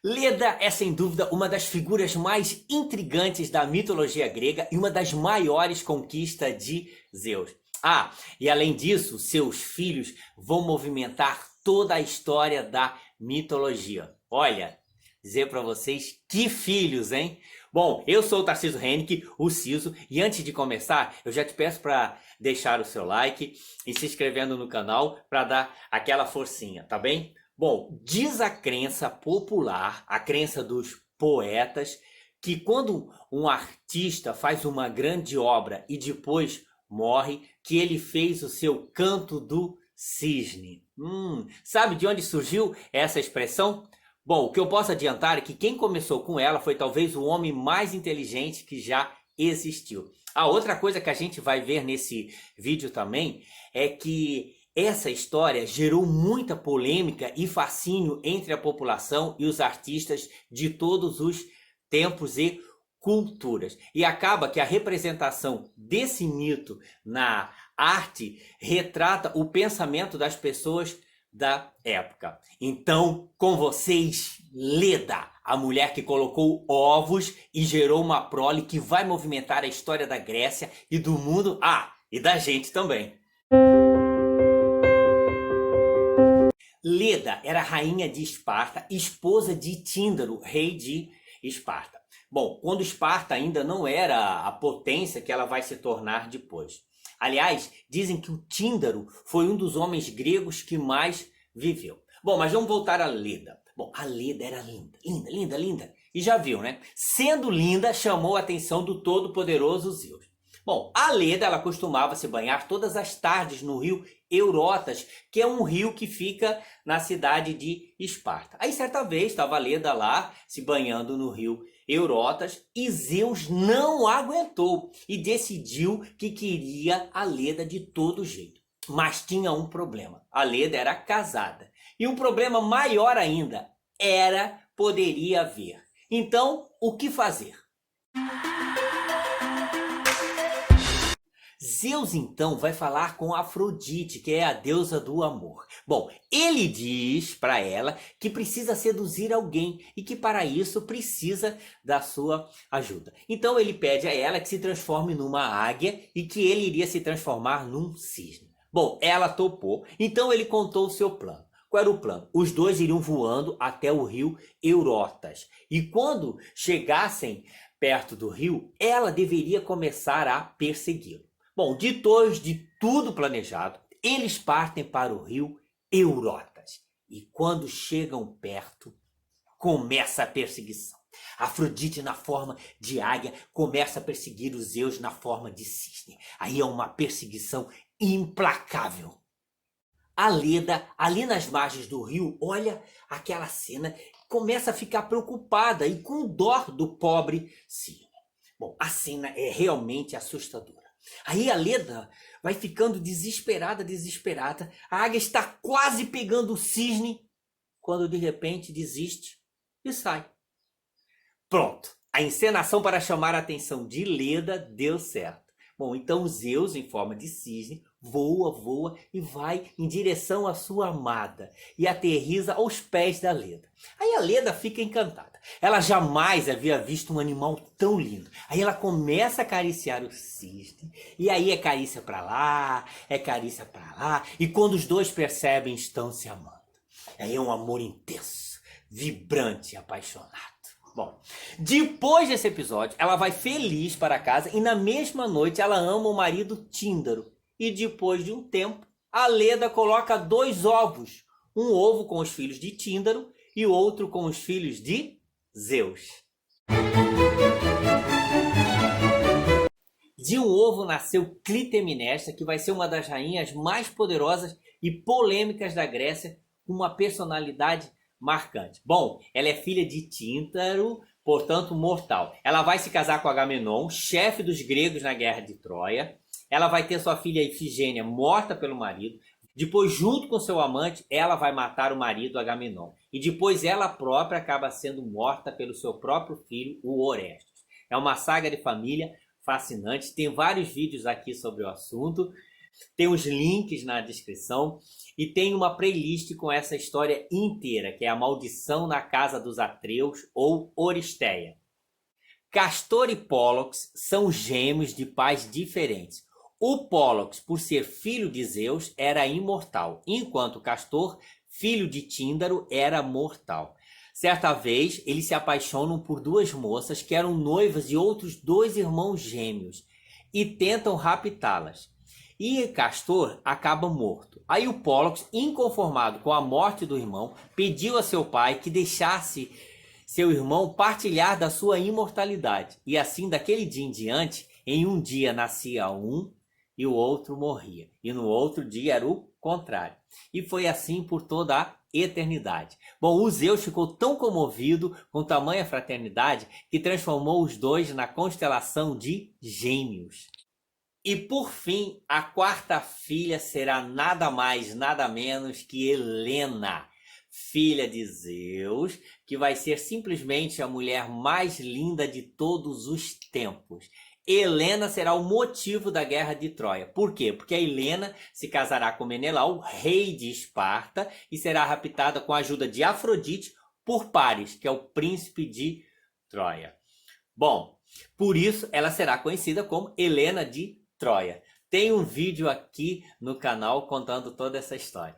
Leda é sem dúvida uma das figuras mais intrigantes da mitologia grega e uma das maiores conquistas de Zeus. E além disso, seus filhos vão movimentar toda a história da mitologia. Olha, dizer para vocês que filhos, hein? Bom, eu sou o Tarcísio Henrique, o Ciso, e antes de começar, eu já te peço para deixar o seu like e se inscrevendo no canal para dar aquela forcinha, tá bem? Bom, diz a crença popular, a crença dos poetas, que quando um artista faz uma grande obra e depois morre, que ele fez o seu canto do cisne. Sabe de onde surgiu essa expressão? Bom, o que eu posso adiantar é que quem começou com ela foi talvez o homem mais inteligente que já existiu. A outra coisa que a gente vai ver nesse vídeo também é que essa história gerou muita polêmica e fascínio entre a população e os artistas de todos os tempos e culturas. E acaba que a representação desse mito na arte retrata o pensamento das pessoas da época. Então, com vocês, Leda, a mulher que colocou ovos e gerou uma prole que vai movimentar a história da Grécia e do mundo, e da gente também. Leda era rainha de Esparta, esposa de Tíndaro, rei de Esparta. Bom, quando Esparta ainda não era a potência que ela vai se tornar depois. Aliás, dizem que o Tíndaro foi um dos homens gregos que mais viveu. Bom, mas vamos voltar a Leda. Bom, a Leda era linda, linda, linda, linda. E já viu, né? Sendo linda, chamou a atenção do todo-poderoso Zeus. Bom, a Leda, ela costumava se banhar todas as tardes no rio Eurotas, que é um rio que fica na cidade de Esparta. Aí, certa vez, estava a Leda lá, se banhando no rio Eurotas, e Zeus não aguentou e decidiu que queria a Leda de todo jeito. Mas tinha um problema. A Leda era casada. E um problema maior ainda, poderia haver. Então, o que fazer? Zeus então vai falar com Afrodite, que é a deusa do amor. Bom, ele diz para ela que precisa seduzir alguém e que para isso precisa da sua ajuda. Então ele pede a ela que se transforme numa águia e que ele iria se transformar num cisne. Bom, ela topou, então ele contou o seu plano. Qual era o plano? Os dois iriam voando até o rio Eurotas. E quando chegassem perto do rio, ela deveria começar a persegui-lo. Bom, depois de tudo planejado, eles partem para o rio Eurotas. E quando chegam perto, começa a perseguição. Afrodite, na forma de águia, começa a perseguir os Zeus na forma de cisne. Aí é uma perseguição implacável. A Leda, ali nas margens do rio, olha aquela cena, começa a ficar preocupada e com dó do pobre cisne. Bom, a cena é realmente assustadora. Aí a Leda vai ficando desesperada, desesperada. A águia está quase pegando o cisne, quando de repente desiste e sai. Pronto, a encenação para chamar a atenção de Leda deu certo. Bom, então Zeus, em forma de cisne, voa e vai em direção à sua amada e aterriza aos pés da Leda. Aí a Leda fica encantada. Ela jamais havia visto um animal tão lindo. Aí ela começa a acariciar o cisne, e aí é carícia para lá, é carícia para lá, e quando os dois percebem, estão se amando. Aí é um amor intenso, vibrante e apaixonado. Bom, depois desse episódio, ela vai feliz para casa e na mesma noite ela ama o marido Tíndaro. E depois de um tempo, a Leda coloca 2 ovos. Um ovo com os filhos de Tíndaro e outro com os filhos de Zeus. De um ovo nasceu Clitemnestra, que vai ser uma das rainhas mais poderosas e polêmicas da Grécia, com uma personalidade marcante. Bom, ela é filha de Tíndaro, portanto mortal. Ela vai se casar com Agamenon, chefe dos gregos na guerra de Troia. Ela vai ter sua filha Ifigênia morta pelo marido. Depois, junto com seu amante, ela vai matar o marido Agamenon. E depois ela própria acaba sendo morta pelo seu próprio filho, o Orestes. É uma saga de família fascinante. Tem vários vídeos aqui sobre o assunto. Tem os links na descrição e tem uma playlist com essa história inteira, que é a Maldição na Casa dos Atreus ou Oristeia. Castor e Pólux são gêmeos de pais diferentes. O Pólux, por ser filho de Zeus, era imortal, enquanto Castor, filho de Tíndaro, era mortal. Certa vez, eles se apaixonam por duas moças que eram noivas de outros dois irmãos gêmeos e tentam raptá-las. E Castor acaba morto. Aí o Pólux, inconformado com a morte do irmão, pediu a seu pai que deixasse seu irmão partilhar da sua imortalidade. E assim, daquele dia em diante, em um dia nascia um e o outro morria. E no outro dia era o contrário. E foi assim por toda a eternidade. Bom, o Zeus ficou tão comovido com tamanha fraternidade que transformou os dois na constelação de Gêmeos. E por fim, a quarta filha será nada mais, nada menos que Helena, filha de Zeus, que vai ser simplesmente a mulher mais linda de todos os tempos. Helena será o motivo da guerra de Troia. Por quê? Porque a Helena se casará com Menelau, rei de Esparta, e será raptada com a ajuda de Afrodite por Paris, que é o príncipe de Troia. Bom, por isso ela será conhecida como Helena de Troia. Tem um vídeo aqui no canal contando toda essa história.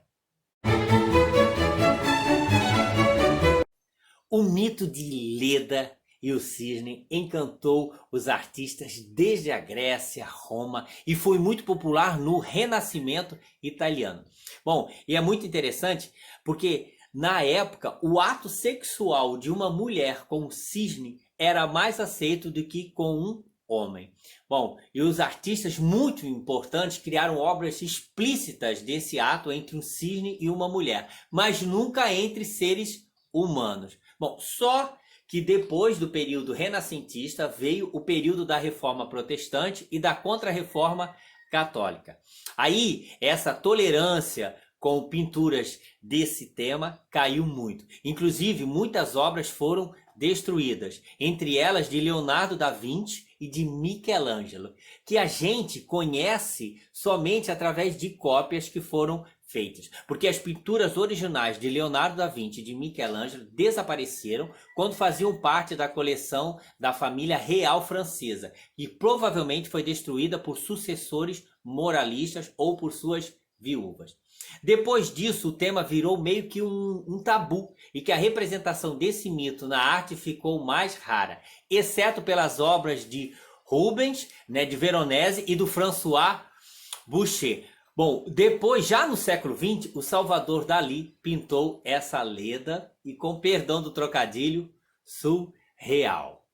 O mito de Leda e o cisne encantou os artistas desde a Grécia, Roma e foi muito popular no Renascimento italiano. Bom, e é muito interessante porque na época o ato sexual de uma mulher com um cisne era mais aceito do que com um homem. Bom, e os artistas muito importantes criaram obras explícitas desse ato entre um cisne e uma mulher, mas nunca entre seres humanos. Bom, só que depois do período renascentista veio o período da Reforma Protestante e da Contra-Reforma Católica. Aí, essa tolerância com pinturas desse tema caiu muito. Inclusive, muitas obras foram destruídas, entre elas de Leonardo da Vinci e de Michelangelo, que a gente conhece somente através de cópias que foram feitas, porque as pinturas originais de Leonardo da Vinci e de Michelangelo desapareceram quando faziam parte da coleção da família real francesa e provavelmente foi destruída por sucessores moralistas ou por suas viúvas. Depois disso, o tema virou meio que um tabu e que a representação desse mito na arte ficou mais rara, exceto pelas obras de Rubens, de Veronese e do François Boucher. Bom, depois, já no século XX, o Salvador Dalí pintou essa Leda e, com perdão do trocadilho, surreal.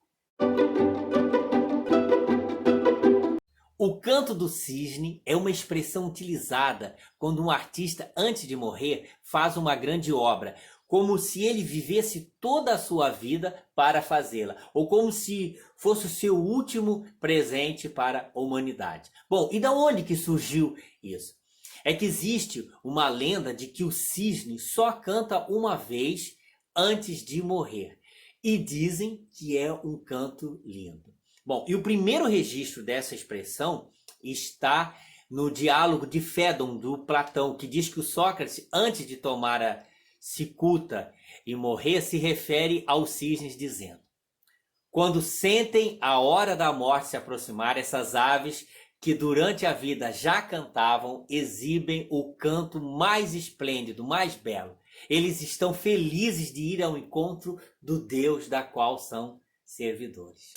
O canto do cisne é uma expressão utilizada quando um artista, antes de morrer, faz uma grande obra, como se ele vivesse toda a sua vida para fazê-la, ou como se fosse o seu último presente para a humanidade. Bom, e da onde que surgiu isso? É que existe uma lenda de que o cisne só canta uma vez antes de morrer, e dizem que é um canto lindo. Bom, e o primeiro registro dessa expressão está no diálogo de Fédon, do Platão, que diz que o Sócrates, antes de tomar a cicuta e morrer, se refere aos cisnes dizendo: quando sentem a hora da morte se aproximar, essas aves que durante a vida já cantavam, exibem o canto mais esplêndido, mais belo. Eles estão felizes de ir ao encontro do Deus da qual são servidores.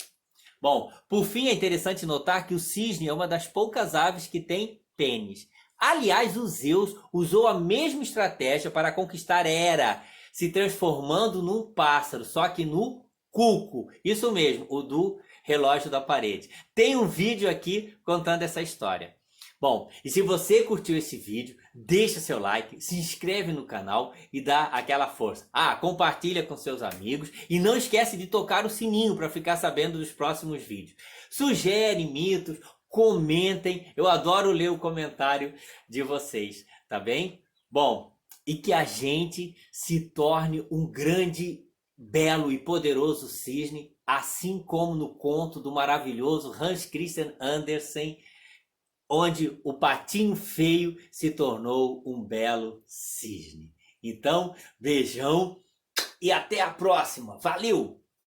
Bom, por fim, é interessante notar que o cisne é uma das poucas aves que tem pênis. Aliás, o Zeus usou a mesma estratégia para conquistar Hera, se transformando num pássaro, só que no cuco. Isso mesmo, o do relógio da parede. Tem um vídeo aqui contando essa história. Bom, e se você curtiu esse vídeo, deixa seu like, se inscreve no canal e dá aquela força. Compartilha com seus amigos e não esquece de tocar o sininho para ficar sabendo dos próximos vídeos. Sugere mitos, comentem, eu adoro ler o comentário de vocês, tá bem? Bom, e que a gente se torne um grande, belo e poderoso cisne, assim como no conto do maravilhoso Hans Christian Andersen, onde o patinho feio se tornou um belo cisne. Então, beijão e até a próxima. Valeu!